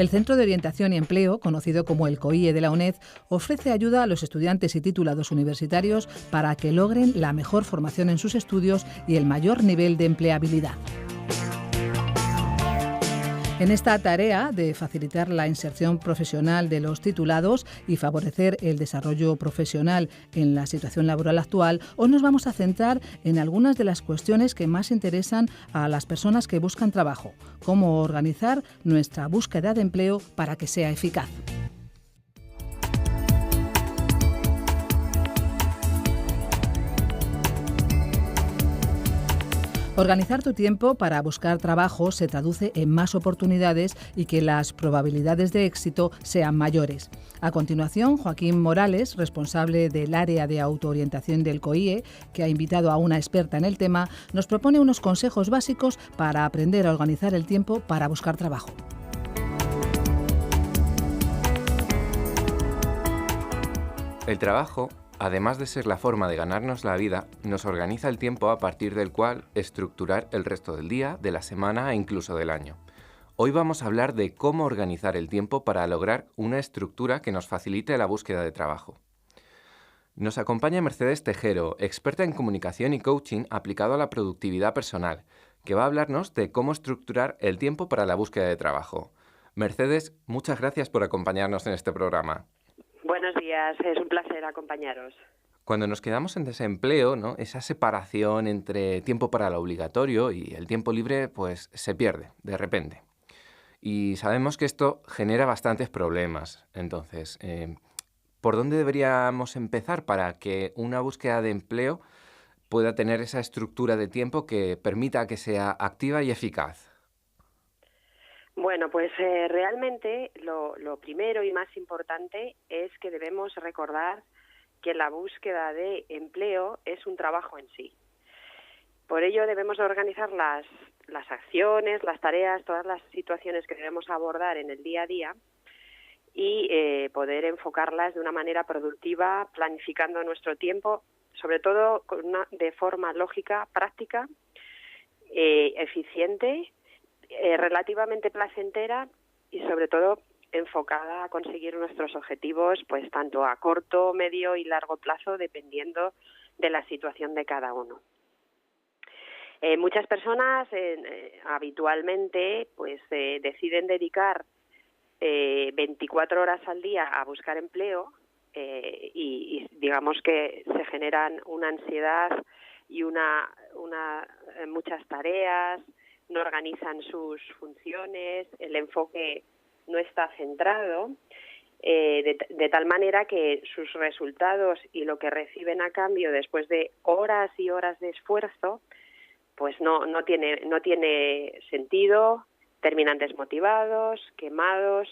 El Centro de Orientación y Empleo, conocido como el COIE de la UNED, ofrece ayuda a los estudiantes y titulados universitarios para que logren la mejor formación en sus estudios y el mayor nivel de empleabilidad. En esta tarea de facilitar la inserción profesional de los titulados y favorecer el desarrollo profesional en la situación laboral actual, hoy nos vamos a centrar en algunas de las cuestiones que más interesan a las personas que buscan trabajo. Cómo organizar nuestra búsqueda de empleo para que sea eficaz. Organizar tu tiempo para buscar trabajo se traduce en más oportunidades y que las probabilidades de éxito sean mayores. A continuación, Joaquín Morales, responsable del área de autoorientación del COIE, que ha invitado a una experta en el tema, nos propone unos consejos básicos para aprender a organizar el tiempo para buscar trabajo. El trabajo, además de ser la forma de ganarnos la vida, nos organiza el tiempo a partir del cual estructurar el resto del día, de la semana e incluso del año. Hoy vamos a hablar de cómo organizar el tiempo para lograr una estructura que nos facilite la búsqueda de trabajo. Nos acompaña Mercedes Tejero, experta en comunicación y coaching aplicado a la productividad personal, que va a hablarnos de cómo estructurar el tiempo para la búsqueda de trabajo. Mercedes, muchas gracias por acompañarnos en este programa. Buenos días, es un placer acompañaros. Cuando nos quedamos en desempleo, ¿no?, esa separación entre tiempo para lo obligatorio y el tiempo libre, pues se pierde de repente. Y sabemos que esto genera bastantes problemas. Entonces, ¿por dónde deberíamos empezar para que una búsqueda de empleo pueda tener esa estructura de tiempo que permita que sea activa y eficaz? Bueno, pues realmente lo primero y más importante es que debemos recordar que la búsqueda de empleo es un trabajo en sí. Por ello debemos organizar las acciones, las tareas, todas las situaciones que debemos abordar en el día a día y poder enfocarlas de una manera productiva, planificando nuestro tiempo, sobre todo de forma lógica, práctica, eficiente, relativamente placentera y sobre todo enfocada a conseguir nuestros objetivos, pues tanto a corto, medio y largo plazo, dependiendo de la situación de cada uno. Muchas personas habitualmente pues deciden dedicar 24 horas al día a buscar empleo y digamos que se generan una ansiedad y muchas tareas, no organizan sus funciones, el enfoque no está centrado, de tal manera que sus resultados y lo que reciben a cambio después de horas y horas de esfuerzo, pues no tiene sentido, terminan desmotivados, quemados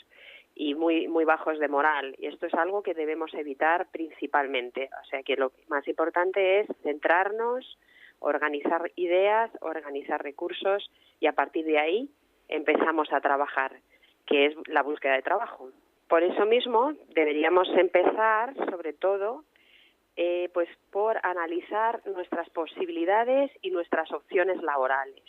y muy bajos de moral. Y esto es algo que debemos evitar principalmente. O sea que lo más importante es centrarnos, organizar ideas, organizar recursos y a partir de ahí empezamos a trabajar, que es la búsqueda de trabajo. Por eso mismo deberíamos empezar, sobre todo, pues por analizar nuestras posibilidades y nuestras opciones laborales.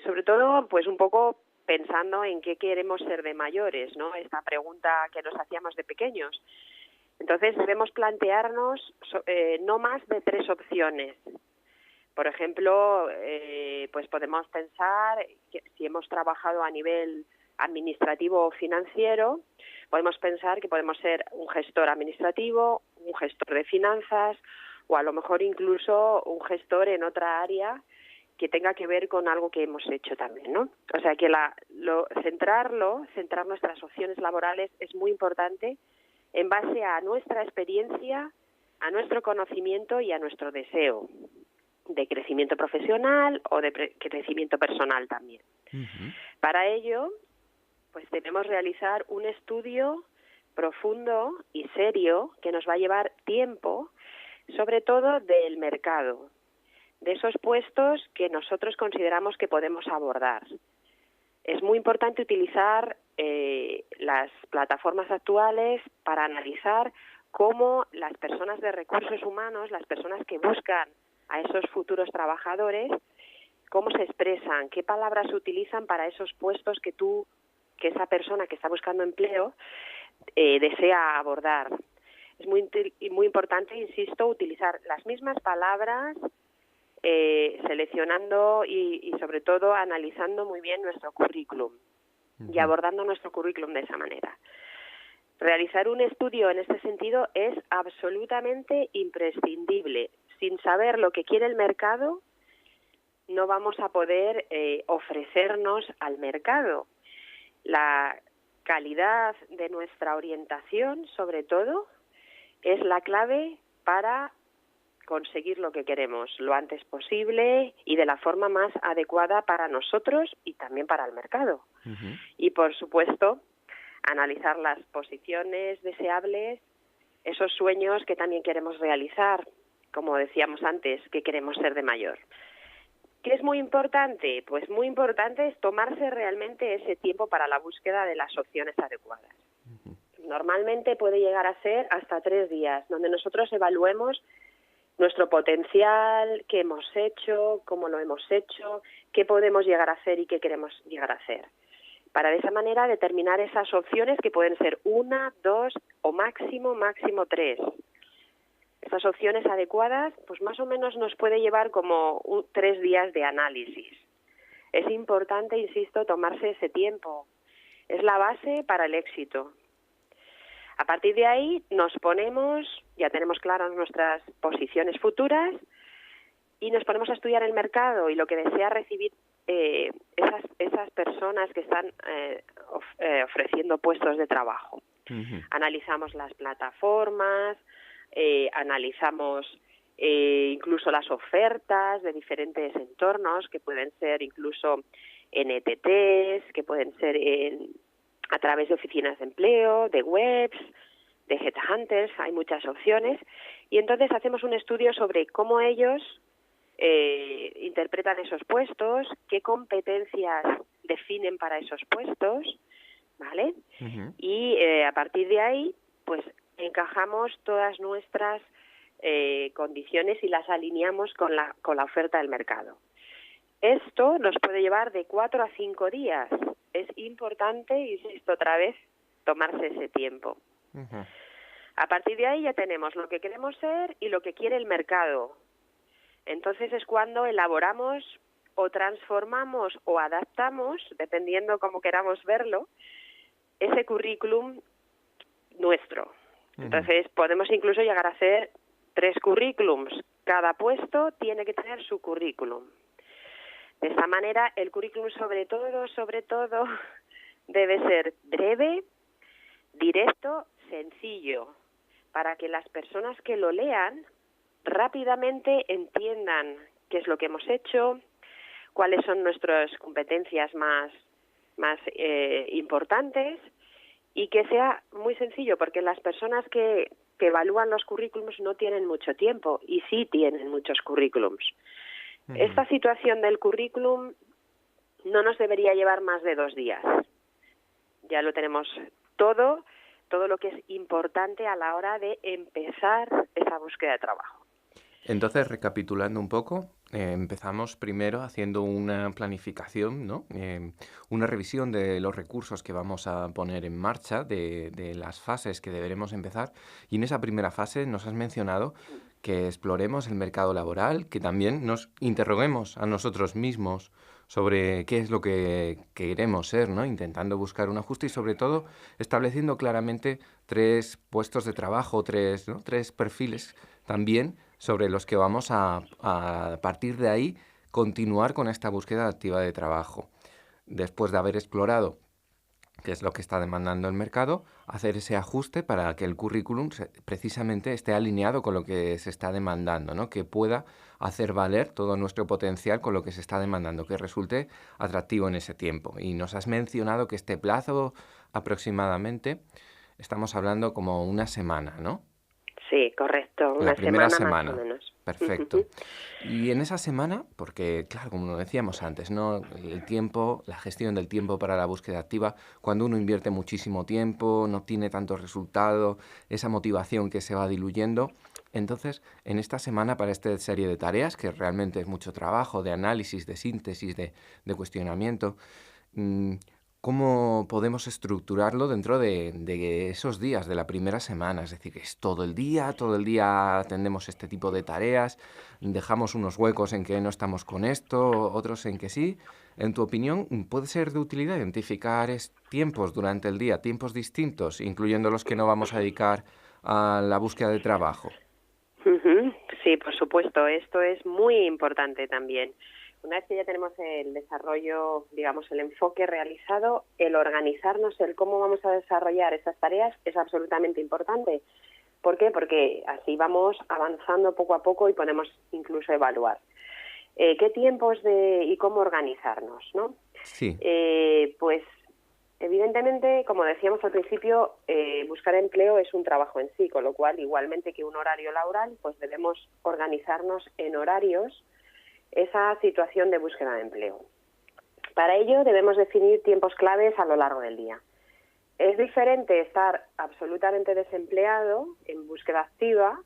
Sobre todo, pues un poco pensando en qué queremos ser de mayores, ¿no? Esta pregunta que nos hacíamos de pequeños. Entonces debemos plantearnos no más de 3 opciones. Por ejemplo, pues podemos pensar que si hemos trabajado a nivel administrativo o financiero, podemos pensar que podemos ser un gestor administrativo, un gestor de finanzas o a lo mejor incluso un gestor en otra área que tenga que ver con algo que hemos hecho también, ¿no? O sea que centrar nuestras opciones laborales es muy importante en base a nuestra experiencia, a nuestro conocimiento y a nuestro deseo de crecimiento profesional o de crecimiento personal también. Uh-huh. Para ello, pues debemos realizar un estudio profundo y serio que nos va a llevar tiempo, sobre todo del mercado, de esos puestos que nosotros consideramos que podemos abordar. Es muy importante utilizar las plataformas actuales para analizar cómo las personas de recursos humanos, las personas que buscan a esos futuros trabajadores, cómo se expresan, qué palabras utilizan para esos puestos que tú que esa persona que está buscando empleo desea abordar. Es muy importante, insisto, utilizar las mismas palabras, seleccionando y sobre todo analizando muy bien nuestro currículum y abordando nuestro currículum de esa manera. Realizar un estudio en este sentido es absolutamente imprescindible. Sin saber lo que quiere el mercado, no vamos a poder ofrecernos al mercado. La calidad de nuestra orientación, sobre todo, es la clave para conseguir lo que queremos lo antes posible y de la forma más adecuada para nosotros y también para el mercado. Y, por supuesto, analizar las posiciones deseables, esos sueños que también queremos realizar, como decíamos antes, que queremos ser de mayor. ¿Qué es muy importante? Pues muy importante es tomarse realmente ese tiempo para la búsqueda de las opciones adecuadas. Normalmente puede llegar a ser hasta 3 días, donde nosotros evaluemos nuestro potencial, qué hemos hecho, cómo lo hemos hecho, qué podemos llegar a hacer y qué queremos llegar a hacer. Para de esa manera determinar esas opciones que pueden ser 1, 2 o máximo 3. Estas opciones adecuadas, pues más o menos nos puede llevar como 3 días de análisis. Es importante, insisto, tomarse ese tiempo. Es la base para el éxito. A partir de ahí nos ponemos, ya tenemos claras nuestras posiciones futuras y nos ponemos a estudiar el mercado y lo que desea recibir esas personas que están ofreciendo puestos de trabajo. Analizamos las plataformas, analizamos incluso las ofertas de diferentes entornos que pueden ser incluso en ETTs, que pueden ser a través de oficinas de empleo, de webs, de headhunters, hay muchas opciones, y entonces hacemos un estudio sobre cómo ellos interpretan esos puestos, qué competencias definen para esos puestos, ¿vale? Y a partir de ahí, pues encajamos todas nuestras condiciones y las alineamos con la oferta del mercado. Esto nos puede llevar de 4 a 5 días. Es importante, insisto otra vez, tomarse ese tiempo. A partir de ahí ya tenemos lo que queremos ser y lo que quiere el mercado. Entonces es cuando elaboramos o transformamos o adaptamos, dependiendo cómo queramos verlo, ese currículum nuestro. Entonces podemos incluso llegar a hacer 3 currículums. Cada puesto tiene que tener su currículum. De esta manera, el currículum sobre todo, debe ser breve, directo, sencillo, para que las personas que lo lean rápidamente entiendan qué es lo que hemos hecho, cuáles son nuestras competencias más importantes y que sea muy sencillo, porque las personas que evalúan los currículums no tienen mucho tiempo y sí tienen muchos currículums. Esta situación del currículum no nos debería llevar más de 2 días. Ya lo tenemos todo lo que es importante a la hora de empezar esa búsqueda de trabajo. Entonces, recapitulando un poco, empezamos primero haciendo una planificación, ¿no? Una revisión de los recursos que vamos a poner en marcha, de las fases que deberemos empezar. Y en esa primera fase nos has mencionado que exploremos el mercado laboral, que también nos interroguemos a nosotros mismos sobre qué es lo que queremos ser, ¿no? Intentando buscar un ajuste y, sobre todo, estableciendo claramente 3 puestos de trabajo, 3 perfiles también sobre los que vamos a partir de ahí continuar con esta búsqueda activa de trabajo. Después de haber explorado qué es lo que está demandando el mercado, hacer ese ajuste para que el currículum precisamente esté alineado con lo que se está demandando, ¿no? Que pueda hacer valer todo nuestro potencial con lo que se está demandando, que resulte atractivo en ese tiempo. Y nos has mencionado que este plazo aproximadamente, estamos hablando como una semana, ¿no? Sí, correcto, una primera semana más o menos. Perfecto. Y en esa semana, porque claro, como lo decíamos antes, ¿no? El tiempo, la gestión del tiempo para la búsqueda activa, cuando uno invierte muchísimo tiempo, no tiene tanto resultado, esa motivación que se va diluyendo. Entonces, en esta semana, para esta serie de tareas, que realmente es mucho trabajo, de análisis, de síntesis, de cuestionamiento, ¿cómo podemos estructurarlo dentro de esos días, de la primera semana? Es decir, que es todo el día atendemos este tipo de tareas, dejamos unos huecos en que no estamos con esto, otros en que sí. En tu opinión, ¿puede ser de utilidad identificar tiempos durante el día, tiempos distintos, incluyendo los que no vamos a dedicar a la búsqueda de trabajo? Ujú. Sí, por supuesto, esto es muy importante también. Una vez que ya tenemos el desarrollo, digamos, el enfoque realizado, el organizarnos, el cómo vamos a desarrollar esas tareas es absolutamente importante. ¿Por qué? Porque así vamos avanzando poco a poco y podemos incluso evaluar. ¿Qué tiempos y cómo organizarnos, no? Sí. Pues evidentemente, como decíamos al principio, buscar empleo es un trabajo en sí, con lo cual, igualmente que un horario laboral, pues debemos organizarnos en horarios esa situación de búsqueda de empleo. Para ello debemos definir tiempos claves a lo largo del día. Es diferente estar absolutamente desempleado en búsqueda activa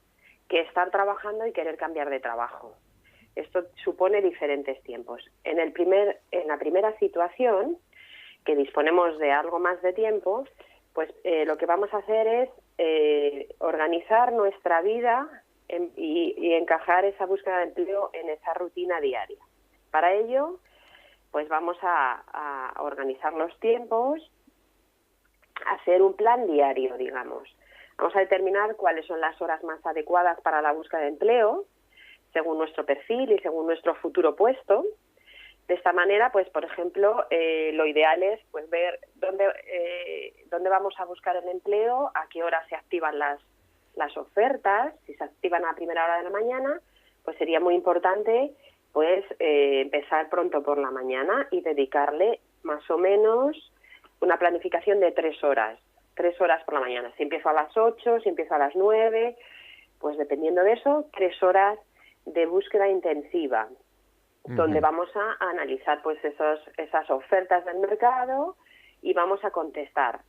que estar trabajando y querer cambiar de trabajo. Esto supone diferentes tiempos. En la primera situación, que disponemos de algo más de tiempo, pues lo que vamos a hacer es organizar nuestra vida y encajar esa búsqueda de empleo en esa rutina diaria. Para ello, pues vamos a organizar los tiempos, hacer un plan diario, digamos. Vamos a determinar cuáles son las horas más adecuadas para la búsqueda de empleo, según nuestro perfil y según nuestro futuro puesto. De esta manera, pues, por ejemplo, lo ideal es pues ver dónde vamos a buscar el empleo, a qué hora se activan las ofertas. Si se activan a primera hora de la mañana, pues sería muy importante pues empezar pronto por la mañana y dedicarle más o menos una planificación de 3 horas. 3 horas por la mañana. Si empiezo a las 8, si empiezo a las 9, pues dependiendo de eso, 3 horas de búsqueda intensiva, donde vamos a analizar pues esas ofertas del mercado y vamos a contestar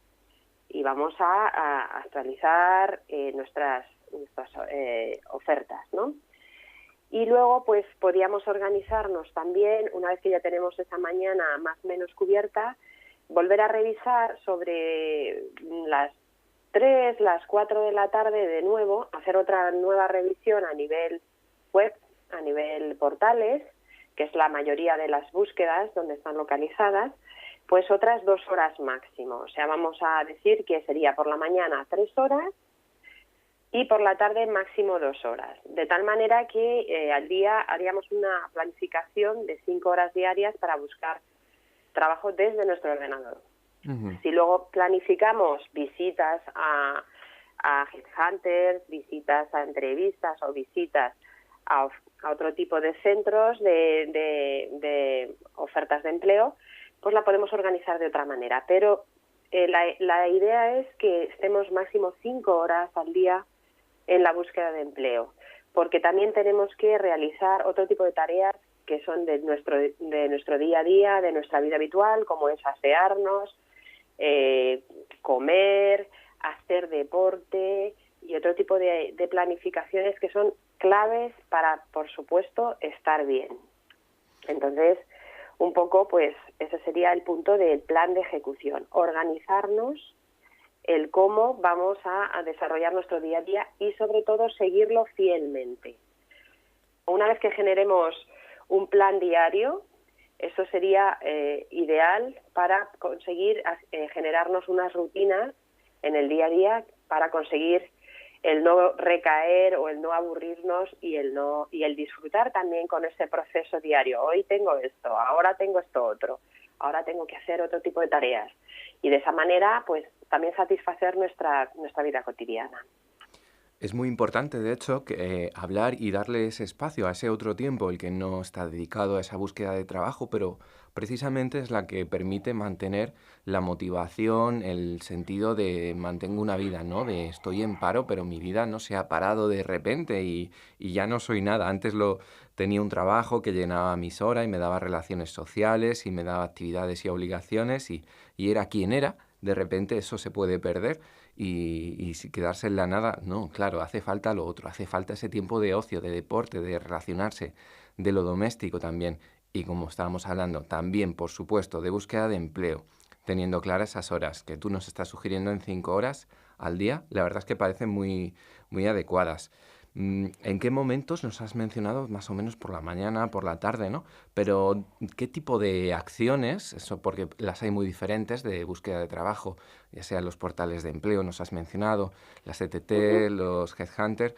y vamos a actualizar nuestras ofertas, ¿no? Y luego pues podríamos organizarnos también, una vez que ya tenemos esa mañana más o menos cubierta, volver a revisar sobre las 3, las 4 de la tarde de nuevo, hacer otra nueva revisión a nivel web, a nivel portales, que es la mayoría de las búsquedas donde están localizadas, pues otras 2 horas máximo. O sea, vamos a decir que sería por la mañana 3 horas y por la tarde máximo 2 horas. De tal manera que al día haríamos una planificación de 5 horas diarias para buscar trabajo desde nuestro ordenador. Si luego planificamos visitas a headhunters, visitas a entrevistas o visitas a otro tipo de centros de ofertas de empleo, pues la podemos organizar de otra manera. Pero la idea es que estemos máximo 5 horas al día en la búsqueda de empleo, porque también tenemos que realizar otro tipo de tareas que son de nuestro día a día, de nuestra vida habitual, como es asearnos, comer, hacer deporte y otro tipo de planificaciones que son claves para, por supuesto, estar bien. Entonces, un poco, pues, ese sería el punto del plan de ejecución. Organizarnos, el cómo vamos a desarrollar nuestro día a día y, sobre todo, seguirlo fielmente. Una vez que generemos un plan diario, eso sería ideal para conseguir generarnos unas rutinas en el día a día para conseguir el no recaer o el no aburrirnos y el disfrutar también con ese proceso diario. Hoy tengo esto, ahora tengo esto otro, ahora tengo que hacer otro tipo de tareas. Y de esa manera, pues, también satisfacer nuestra vida cotidiana. Es muy importante, de hecho, que hablar y darle ese espacio a ese otro tiempo, el que no está dedicado a esa búsqueda de trabajo, pero precisamente es la que permite mantener la motivación, el sentido de mantengo una vida, ¿no? De estoy en paro, pero mi vida no se ha parado de repente y ya no soy nada. Antes tenía un trabajo que llenaba mis horas y me daba relaciones sociales y me daba actividades y obligaciones y era quien era. De repente eso se puede perder y si quedarse en la nada, no, claro, hace falta lo otro, hace falta ese tiempo de ocio, de deporte, de relacionarse, de lo doméstico también. Y como estábamos hablando, también, por supuesto, de búsqueda de empleo. teniendo claras esas horas que tú nos estás sugiriendo en 5 horas al día. La verdad es que parecen muy, muy adecuadas. ¿En qué momentos nos has mencionado? Más o menos por la mañana, por la tarde, ¿no? Pero ¿qué tipo de acciones? Eso porque las hay muy diferentes de búsqueda de trabajo, ya sean los portales de empleo, nos has mencionado, las ETT, los Headhunter.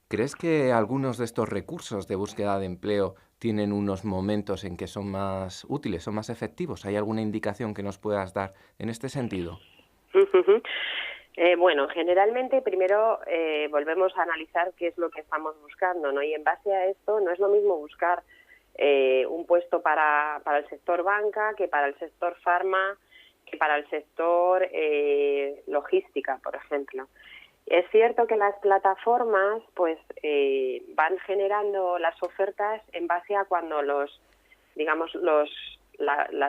¿Crees que algunos de estos recursos de búsqueda de empleo tienen unos momentos en que son más útiles, son más efectivos? ¿Hay alguna indicación que nos puedas dar en este sentido? Bueno, generalmente primero volvemos a analizar qué es lo que estamos buscando, ¿no? Y en base a esto no es lo mismo buscar un puesto para el sector banca que para el sector farma, que para el sector logística, por ejemplo. Es cierto que las plataformas pues van generando las ofertas en base a cuando las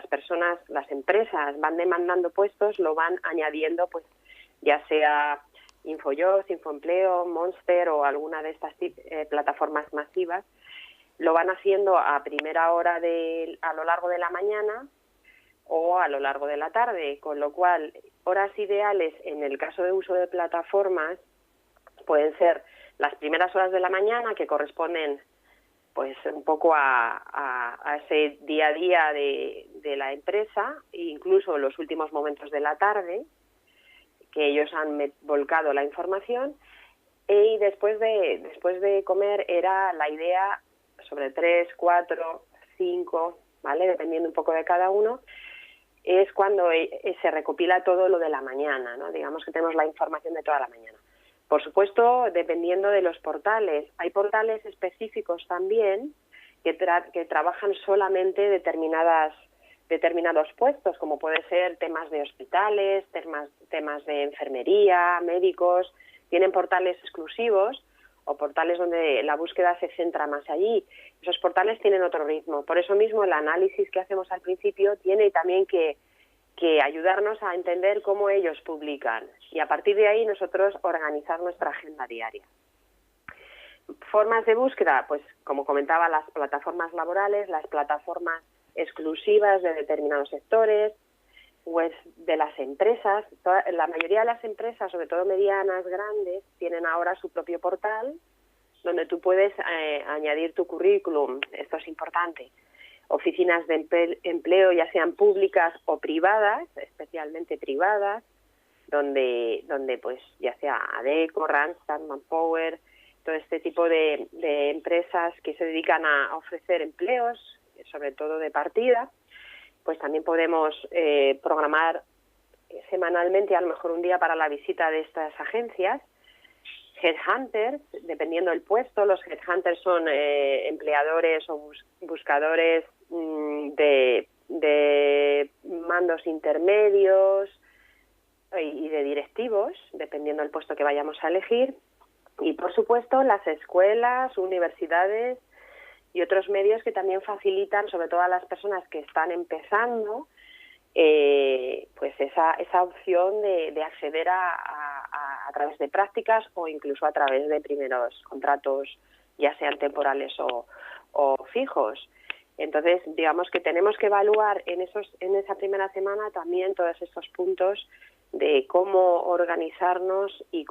personas, las empresas van demandando puestos, lo van añadiendo, pues ya sea InfoJobs, Infoempleo, Monster o alguna de estas plataformas masivas, lo van haciendo a primera hora a lo largo de la mañana o a lo largo de la tarde, con lo cual horas ideales en el caso de uso de plataformas pueden ser las primeras horas de la mañana, que corresponden pues un poco a ese día a día de la empresa, e incluso los últimos momentos de la tarde, que ellos han volcado la información, y después de comer era la idea sobre 3, 4, 5, ¿vale? Dependiendo un poco de cada uno, es cuando se recopila todo lo de la mañana, ¿no? Digamos que tenemos la información de toda la mañana. Por supuesto, dependiendo de los portales. Hay portales específicos también que trabajan solamente determinados puestos, como puede ser temas de hospitales, temas de enfermería, médicos. Tienen portales exclusivos o portales donde la búsqueda se centra más allí. Esos portales tienen otro ritmo. Por eso mismo el análisis que hacemos al principio tiene también que ayudarnos a entender cómo ellos publican y a partir de ahí nosotros organizar nuestra agenda diaria. Formas de búsqueda, pues como comentaba, las plataformas laborales, las plataformas exclusivas de determinados sectores, pues de las empresas. La mayoría de las empresas, sobre todo medianas, grandes, tienen ahora su propio portal donde tú puedes añadir tu currículum. Esto es importante. Oficinas de empleo, ya sean públicas o privadas, especialmente privadas, donde pues ya sea Adecco, Randstad, Manpower, todo este tipo de empresas que se dedican a ofrecer empleos, sobre todo de partida, pues también podemos programar semanalmente, a lo mejor un día para la visita de estas agencias. Headhunters, dependiendo del puesto, los headhunters son empleadores o buscadores de mandos intermedios y de directivos, dependiendo del puesto que vayamos a elegir. Y, por supuesto, las escuelas, universidades y otros medios que también facilitan, sobre todo a las personas que están empezando, pues esa opción de acceder a través de prácticas o incluso a través de primeros contratos, ya sean temporales o fijos. Entonces, digamos que tenemos que evaluar en esa primera semana también todos estos puntos de cómo organizarnos y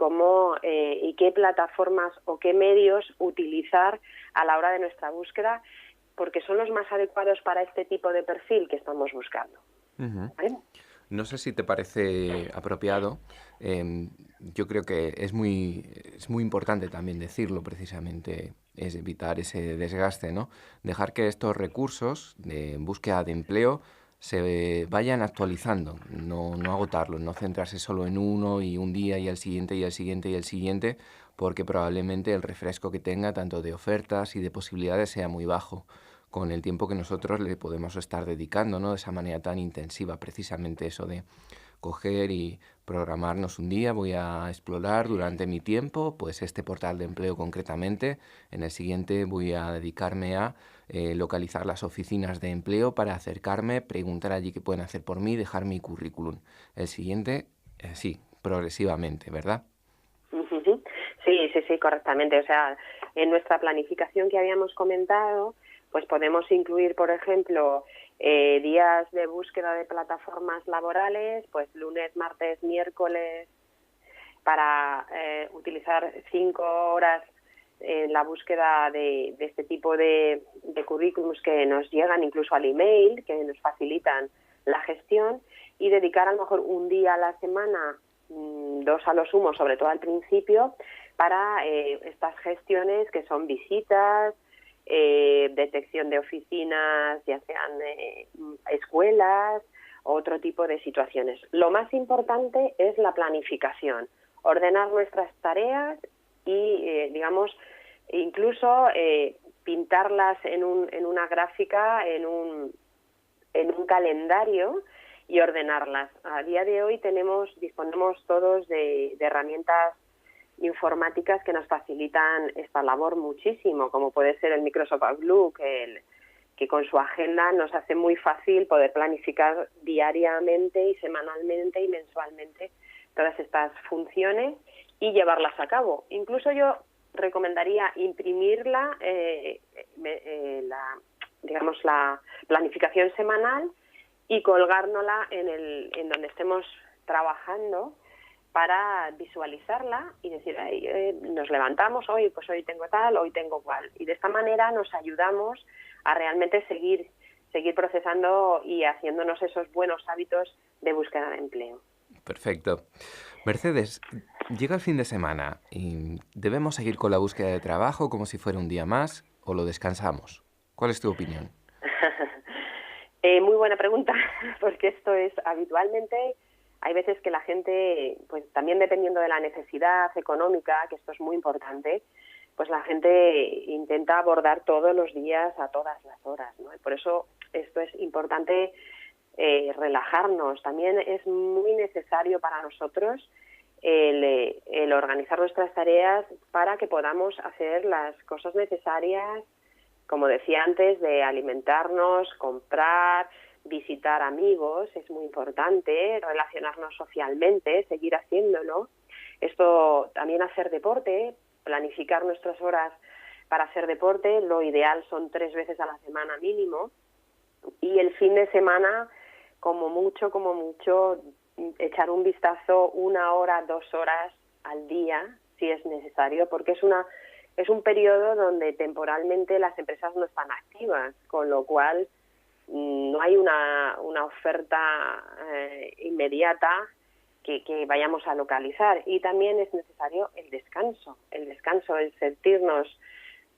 y qué plataformas o qué medios utilizar a la hora de nuestra búsqueda, porque son los más adecuados para este tipo de perfil que estamos buscando. ¿Vale? No sé si te parece apropiado. Yo creo que es muy importante también decirlo, precisamente, es evitar ese desgaste, ¿no? Dejar que estos recursos de búsqueda de empleo se vayan actualizando, no agotarlos, no centrarse solo en uno y un día y el siguiente y el siguiente y el siguiente, porque probablemente el refresco que tenga tanto de ofertas y de posibilidades sea muy bajo con el tiempo que nosotros le podemos estar dedicando, ¿no? De esa manera tan intensiva, precisamente eso de coger y programarnos un día, voy a explorar durante mi tiempo, pues este portal de empleo concretamente, en el siguiente voy a dedicarme a localizar las oficinas de empleo para acercarme, preguntar allí qué pueden hacer por mí, dejar mi currículum. El siguiente, sí, progresivamente, ¿verdad? Sí, correctamente. O sea, en nuestra planificación que habíamos comentado, pues podemos incluir, por ejemplo, días de búsqueda de plataformas laborales, pues lunes, martes, miércoles, para utilizar 5 horas en la búsqueda de este tipo de currículums que nos llegan incluso al email, que nos facilitan la gestión, y dedicar a lo mejor un día a la semana, 2 a lo sumo, sobre todo al principio, para estas gestiones que son visitas, detección de oficinas, ya sean escuelas, o otro tipo de situaciones. Lo más importante es la planificación, ordenar nuestras tareas y, digamos, incluso pintarlas en una gráfica, en un calendario y ordenarlas. A día de hoy disponemos todos de herramientas informáticas que nos facilitan esta labor muchísimo, como puede ser el Microsoft Outlook, que con su agenda nos hace muy fácil poder planificar diariamente y semanalmente y mensualmente todas estas funciones y llevarlas a cabo. Incluso yo recomendaría imprimirla, la planificación semanal, y colgárnosla en donde estemos trabajando para visualizarla y decir, nos levantamos hoy, pues hoy tengo tal, hoy tengo cual. Y de esta manera nos ayudamos a realmente seguir procesando y haciéndonos esos buenos hábitos de búsqueda de empleo. Perfecto. Mercedes, llega el fin de semana y ¿debemos seguir con la búsqueda de trabajo como si fuera un día más o lo descansamos? ¿Cuál es tu opinión? Muy buena pregunta, porque esto es habitualmente, hay veces que la gente, pues también dependiendo de la necesidad económica, que esto es muy importante, pues la gente intenta abordar todos los días a todas las horas, ¿no? Y por eso esto es importante, relajarnos. También es muy necesario para nosotros el organizar nuestras tareas para que podamos hacer las cosas necesarias, como decía antes, de alimentarnos, comprar, visitar amigos. Es muy importante relacionarnos socialmente, seguir haciéndolo. Esto también, hacer deporte, planificar nuestras horas para hacer deporte. Lo ideal son 3 veces a la semana mínimo, y el fin de semana como mucho echar un vistazo 1 hora, 2 horas al día si es necesario, porque es un periodo donde temporalmente las empresas no están activas, con lo cual no hay una oferta inmediata que vayamos a localizar. Y también es necesario el descanso, el sentirnos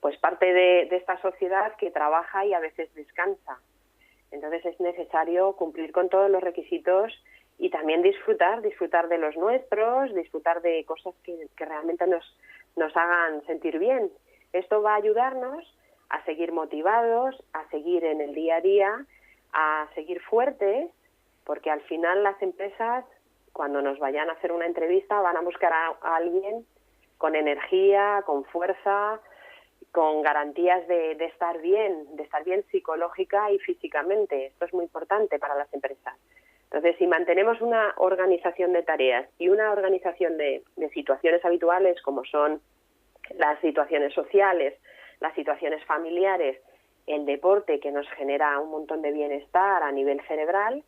pues parte de esta sociedad que trabaja y a veces descansa. Entonces es necesario cumplir con todos los requisitos y también disfrutar de los nuestros, disfrutar de cosas que realmente nos hagan sentir bien. Esto va a ayudarnos a seguir motivados, a seguir en el día a día, a seguir fuertes, porque al final las empresas, cuando nos vayan a hacer una entrevista, van a buscar a alguien con energía, con fuerza, con garantías de estar bien psicológica y físicamente. Esto es muy importante para las empresas. Entonces, si mantenemos una organización de tareas y una organización de situaciones habituales, como son las situaciones sociales, las situaciones familiares, el deporte, que nos genera un montón de bienestar a nivel cerebral,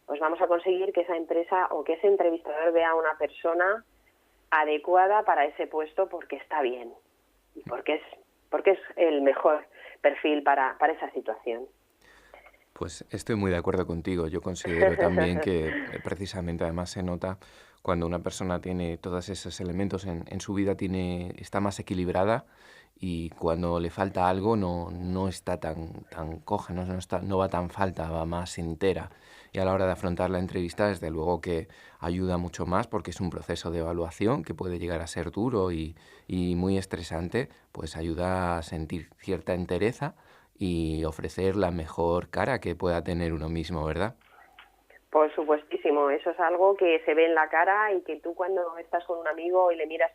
pues vamos a conseguir que esa empresa o que ese entrevistador vea a una persona adecuada para ese puesto, porque está bien y porque es el mejor perfil para esa situación. Pues estoy muy de acuerdo contigo. Yo considero también que precisamente además se nota cuando una persona tiene todos esos elementos en su vida, está más equilibrada, y cuando le falta algo no está tan coja, no va tan falta, va más entera. Y a la hora de afrontar la entrevista, desde luego que ayuda mucho más, porque es un proceso de evaluación que puede llegar a ser duro y muy estresante, pues ayuda a sentir cierta entereza y ofrecer la mejor cara que pueda tener uno mismo, ¿verdad? Por supuestísimo, eso es algo que se ve en la cara, y que tú, cuando estás con un amigo y le miras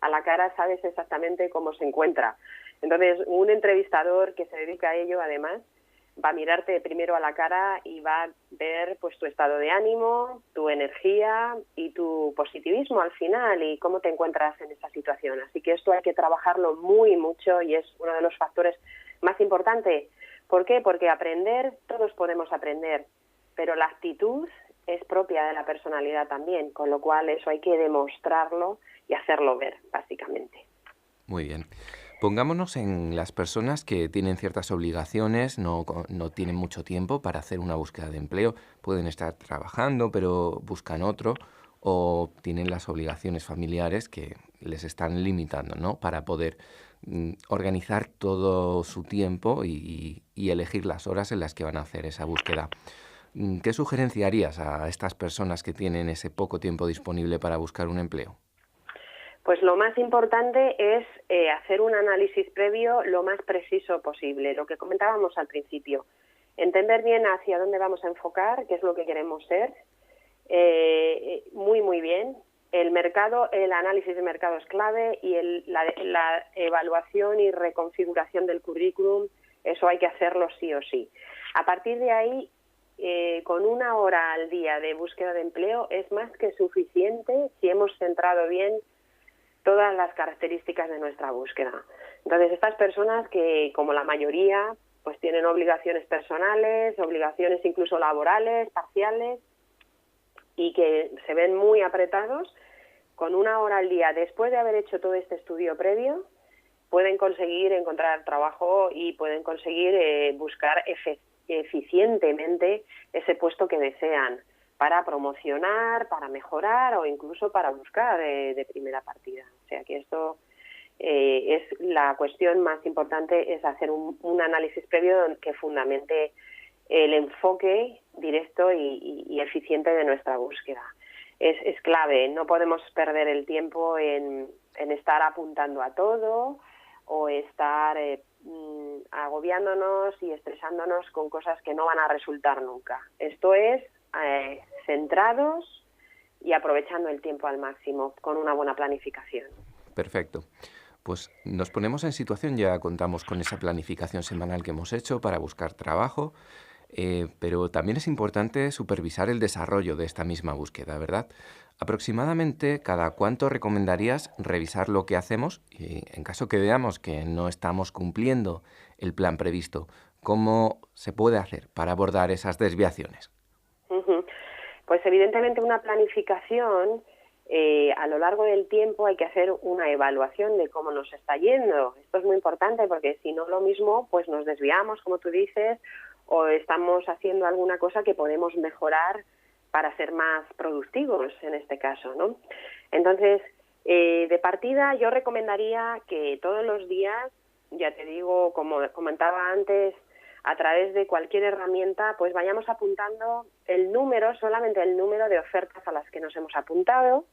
a la cara, sabes exactamente cómo se encuentra. Entonces, un entrevistador que se dedica a ello, además, va a mirarte primero a la cara y va a ver pues tu estado de ánimo, tu energía y tu positivismo al final, y cómo te encuentras en esta situación. Así que esto hay que trabajarlo mucho, y es uno de los factores más importantes ¿Por qué? Porque aprender, todos podemos aprender, pero la actitud es propia de la personalidad también, con lo cual eso hay que demostrarlo y hacerlo ver, básicamente. Muy bien. Pongámonos en las personas que tienen ciertas obligaciones, no tienen mucho tiempo para hacer una búsqueda de empleo, pueden estar trabajando pero buscan otro, o tienen las obligaciones familiares que les están limitando, ¿no? Para poder organizar todo su tiempo y elegir las horas en las que van a hacer esa búsqueda. ¿Qué sugerencia harías a estas personas que tienen ese poco tiempo disponible para buscar un empleo? Pues lo más importante es hacer un análisis previo lo más preciso posible, lo que comentábamos al principio. Entender bien hacia dónde vamos a enfocar, qué es lo que queremos ser, muy bien. El mercado, el análisis de mercado es clave y la evaluación y reconfiguración del currículum, eso hay que hacerlo sí o sí. A partir de ahí, con 1 hora al día de búsqueda de empleo es más que suficiente si hemos centrado bien todas las características de nuestra búsqueda. Entonces, estas personas que, como la mayoría, pues tienen obligaciones personales, obligaciones incluso laborales, parciales, y que se ven muy apretados, con 1 hora al día, después de haber hecho todo este estudio previo, pueden conseguir encontrar trabajo y pueden conseguir buscar eficientemente ese puesto que desean, para promocionar, para mejorar o incluso para buscar de primera partida. O sea que esto es la cuestión más importante, es hacer un análisis previo que fundamente el enfoque directo y eficiente de nuestra búsqueda. Es clave, no podemos perder el tiempo en estar apuntando a todo o estar agobiándonos y estresándonos con cosas que no van a resultar nunca. Esto es centrados y aprovechando el tiempo al máximo con una buena planificación. Perfecto. Pues nos ponemos en situación, ya contamos con esa planificación semanal que hemos hecho para buscar trabajo, pero también es importante supervisar el desarrollo de esta misma búsqueda, ¿verdad? Aproximadamente, ¿cada cuánto recomendarías revisar lo que hacemos? Y en caso que veamos que no estamos cumpliendo el plan previsto, ¿cómo se puede hacer para abordar esas desviaciones? Pues evidentemente una planificación, a lo largo del tiempo hay que hacer una evaluación de cómo nos está yendo. Esto es muy importante porque si no lo mismo, pues nos desviamos, como tú dices, o estamos haciendo alguna cosa que podemos mejorar para ser más productivos en este caso, ¿no? Entonces, de partida yo recomendaría que todos los días, ya te digo, como comentaba antes, a través de cualquier herramienta, pues vayamos apuntando solamente el número de ofertas a las que nos hemos apuntado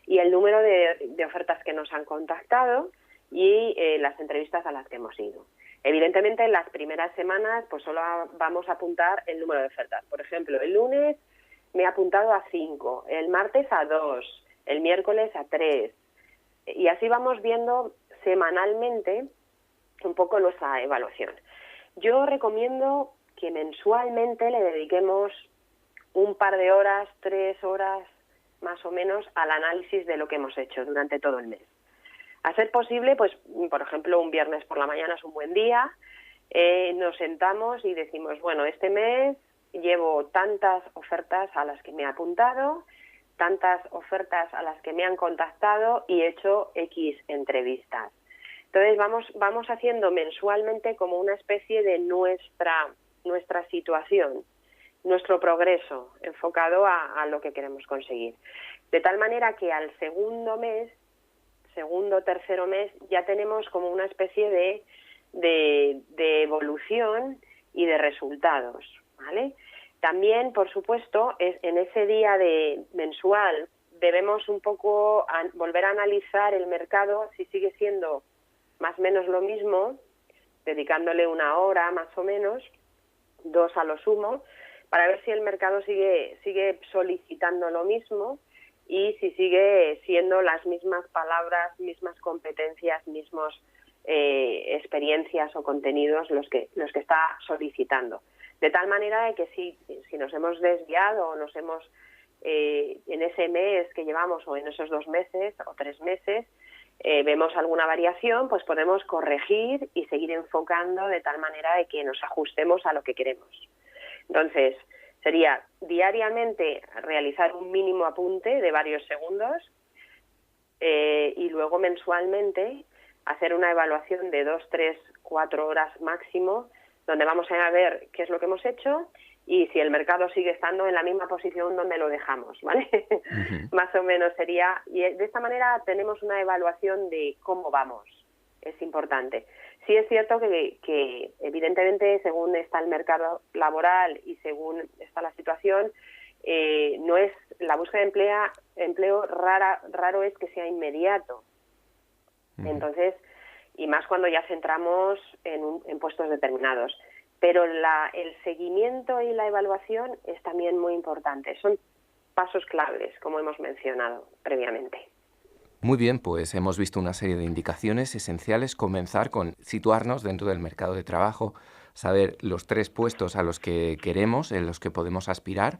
y el número de ofertas que nos han contactado y las entrevistas a las que hemos ido. Evidentemente, en las primeras semanas, pues solo vamos a apuntar el número de ofertas. Por ejemplo, el lunes me he apuntado a 5, el martes a 2, el miércoles a 3. Y así vamos viendo semanalmente un poco nuestra evaluación. Yo recomiendo que mensualmente le dediquemos un par de horas, 3 horas más o menos, al análisis de lo que hemos hecho durante todo el mes. A ser posible, pues, por ejemplo, un viernes por la mañana es un buen día, nos sentamos y decimos, bueno, este mes llevo tantas ofertas a las que me he apuntado, tantas ofertas a las que me han contactado y he hecho X entrevistas. Entonces vamos haciendo mensualmente como una especie de nuestra situación, nuestro progreso enfocado a lo que queremos conseguir. De tal manera que al segundo, tercero mes, ya tenemos como una especie de evolución y de resultados, ¿vale? También, por supuesto, en ese día mensual debemos un poco volver a analizar el mercado, si sigue siendo más o menos lo mismo, dedicándole 1 hora más o menos, 2 a lo sumo, para ver si el mercado sigue solicitando lo mismo y si sigue siendo las mismas palabras, mismas competencias, mismos experiencias o contenidos los que está solicitando. De tal manera de que si nos hemos desviado o nos hemos, en ese mes que llevamos o en esos 2 meses o 3 meses, vemos alguna variación, pues podemos corregir y seguir enfocando de tal manera de que nos ajustemos a lo que queremos. Entonces, sería diariamente realizar un mínimo apunte de varios segundos y luego mensualmente hacer una evaluación de 2, 3, 4 horas máximo, donde vamos a ver qué es lo que hemos hecho y si el mercado sigue estando en la misma posición donde lo dejamos, ¿vale? Uh-huh. Más o menos sería, y de esta manera tenemos una evaluación de cómo vamos, es importante. Sí es cierto que evidentemente según está el mercado laboral y según está la situación, no es la búsqueda de empleo raro es que sea inmediato. Uh-huh. Entonces, y más cuando ya centramos en puestos determinados. Pero el seguimiento y la evaluación es también muy importante. Son pasos claves, como hemos mencionado previamente. Muy bien, pues hemos visto una serie de indicaciones esenciales. Comenzar con situarnos dentro del mercado de trabajo, saber los 3 puestos a los que queremos, en los que podemos aspirar,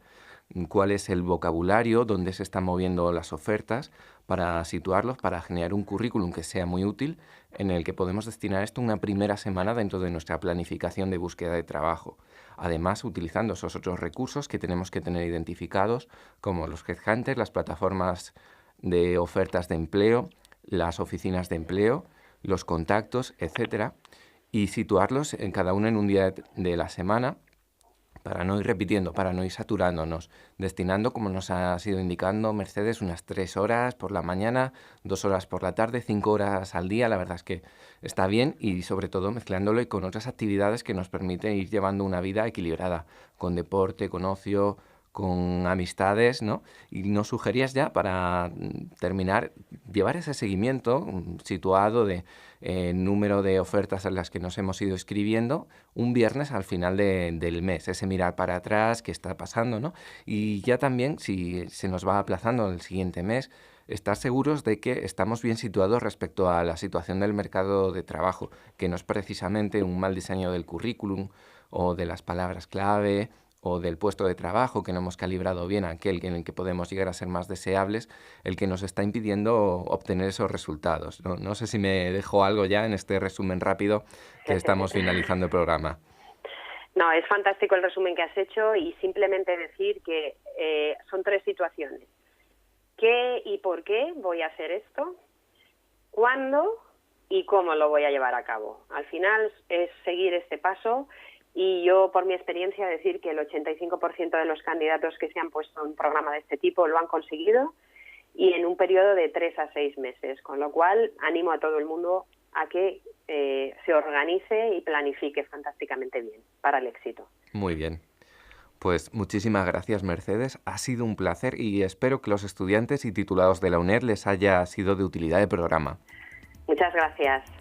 cuál es el vocabulario, dónde se están moviendo las ofertas, para situarlos, para generar un currículum que sea muy útil, en el que podemos destinar esto una primera semana dentro de nuestra planificación de búsqueda de trabajo. Además, utilizando esos otros recursos que tenemos que tener identificados, como los headhunters, las plataformas de ofertas de empleo, las oficinas de empleo, los contactos, etcétera, y situarlos en cada uno en un día de la semana, para no ir repitiendo, para no ir saturándonos, destinando, como nos ha sido indicando Mercedes, unas 3 horas por la mañana, 2 horas por la tarde, 5 horas al día. La verdad es que está bien y sobre todo mezclándolo con otras actividades que nos permiten ir llevando una vida equilibrada, con deporte, con ocio, con amistades, ¿no? Y nos sugerías ya, para terminar, llevar ese seguimiento situado de número de ofertas en las que nos hemos ido inscribiendo un viernes al final del mes, ese mirar para atrás, qué está pasando, ¿no? Y ya también, si se nos va aplazando el siguiente mes, estar seguros de que estamos bien situados respecto a la situación del mercado de trabajo, que no es precisamente un mal diseño del currículum o de las palabras clave o del puesto de trabajo, que no hemos calibrado bien aquel en el que podemos llegar a ser más deseables, el que nos está impidiendo obtener esos resultados. No sé si me dejo algo ya en este resumen rápido que estamos finalizando el programa. No, es fantástico el resumen que has hecho y simplemente decir que son 3 situaciones. ¿Qué y por qué voy a hacer esto? ¿Cuándo y cómo lo voy a llevar a cabo? Al final es seguir este paso. Y yo, por mi experiencia, decir que el 85% de los candidatos que se han puesto en un programa de este tipo lo han conseguido y en un periodo de 3 a 6 meses. Con lo cual, animo a todo el mundo a que se organice y planifique fantásticamente bien para el éxito. Muy bien. Pues muchísimas gracias, Mercedes. Ha sido un placer y espero que los estudiantes y titulados de la UNED les haya sido de utilidad el programa. Muchas gracias.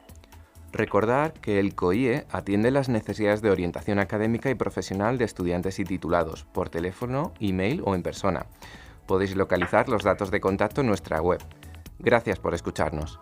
Recordar que el COIE atiende las necesidades de orientación académica y profesional de estudiantes y titulados, por teléfono, email o en persona. Podéis localizar los datos de contacto en nuestra web. Gracias por escucharnos.